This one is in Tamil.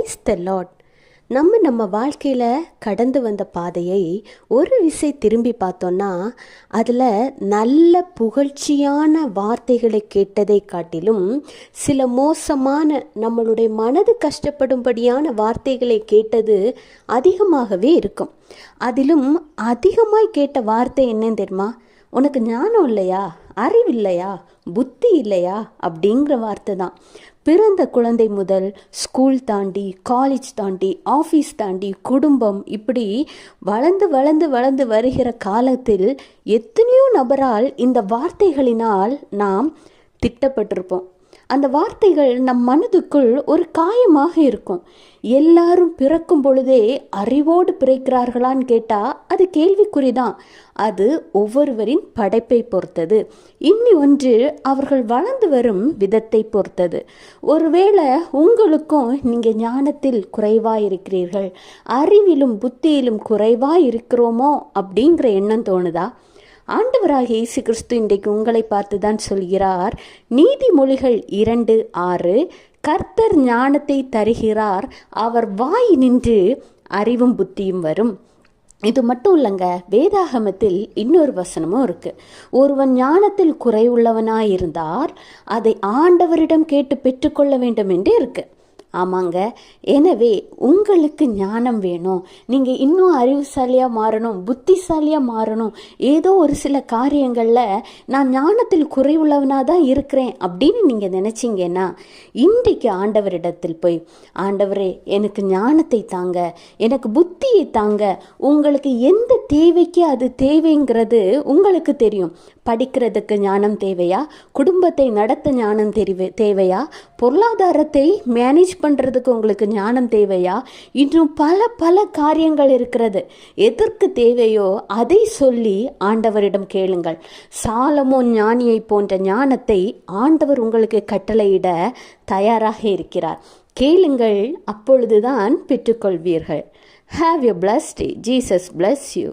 Praise the Lord. நம்ம வாழ்க்கையில் கடந்து வந்த பாதையை ஒரு விசை திரும்பி பார்த்தோன்னா அதில் நல்ல புகழ்ச்சியான வார்த்தைகளை கேட்டதை காட்டிலும் சில மோசமான நம்மளுடைய மனது கஷ்டப்படும்படியான வார்த்தைகளை கேட்டது அதிகமாகவே இருக்கும். அதிலும் அதிகமாய் கேட்ட வார்த்தை என்னன்னு தெரியுமா? உனக்கு ஞானம் இல்லையா, அறிவு இல்லையா, புத்தி இல்லையா அப்படிங்கிற வார்த்தை தான். பிறந்த குழந்தை முதல் ஸ்கூல் தாண்டி, காலேஜ் தாண்டி, ஆஃபீஸ் தாண்டி, குடும்பம், இப்படி வளர்ந்து வருகிற காலத்தில் எத்தனையோ நபரால் இந்த வார்த்தைகளினால் நாம் திட்டப்பட்டிருப்போம். அந்த வார்த்தைகள் நம் மனதுக்குள் ஒரு காயமாக இருக்கும். எல்லாரும் பிறக்கும் பொழுதே அறிவோடு பிறக்கிறார்களான்னு கேட்டால் அது கேள்விக்குறிதான். அது ஒவ்வொருவரின் படைப்பை பொறுத்தது. ஒன்று அவர்கள் வளர்ந்து வரும் விதத்தை பொறுத்தது. ஒருவேளை உங்களுக்கும் நீங்கள் ஞானத்தில் குறைவாக இருக்கிறீர்கள், அறிவிலும் புத்தியிலும் குறைவாக இருக்கிறோமோ அப்படிங்கிற எண்ணம் தோணுதா? ஆண்டவராகிய இயேசு கிறிஸ்து இன்றைக்கு உங்களை பார்த்து தான் சொல்கிறார். நீதிமொழிகள் 2:6, கர்த்தர் ஞானத்தை தருகிறார், அவர் வாய் நின்று அறிவும் புத்தியும் வரும். இது மட்டும் இல்லைங்க, வேதாகமத்தில் இன்னொரு வசனமும் இருக்கு. ஒருவன் ஞானத்தில் குறைவுள்ளவனாயிருந்தால் அதை ஆண்டவரிடம் கேட்டு பெற்றுக்கொள்ள வேண்டும் என்று இருக்கு. ஆமாங்க, எனவே உங்களுக்கு ஞானம் வேணும், நீங்கள் இன்னும் அறிவுசாலியாக மாறணும், புத்திசாலியாக மாறணும், ஏதோ ஒரு சில காரியங்களில் நான் ஞானத்தில் குறைவுள்ளவனாக தான் இருக்கிறேன் அப்படின்னு நீங்கள் நினச்சிங்கன்னா இன்றைக்கு ஆண்டவரிடத்தில் போய், ஆண்டவரே எனக்கு ஞானத்தை தாங்க, எனக்கு புத்தியை தாங்க. உங்களுக்கு எந்த தேவைக்கு அது தேவைங்கிறது உங்களுக்கு தெரியும். படிக்கிறதுக்கு ஞானம் தேவையா, குடும்பத்தை நடத்த ஞானம் தேவையா, பொருளாதாரத்தை மேனேஜ் பண்ணுறதுக்கு உங்களுக்கு ஞானம் தேவையா, இன்னும் பல காரியங்கள் இருக்கிறது. எதற்கு தேவையோ அதை சொல்லி ஆண்டவரிடம் கேளுங்கள். சாலமோன் ஞானியை போன்ற ஞானத்தை ஆண்டவர் உங்களுக்கு கட்டளையிட தயாராக இருக்கிறார். கேளுங்கள், அப்பொழுதுதான் பெற்றுக்கொள்வீர்கள். Have a blessed day. Jesus bless you.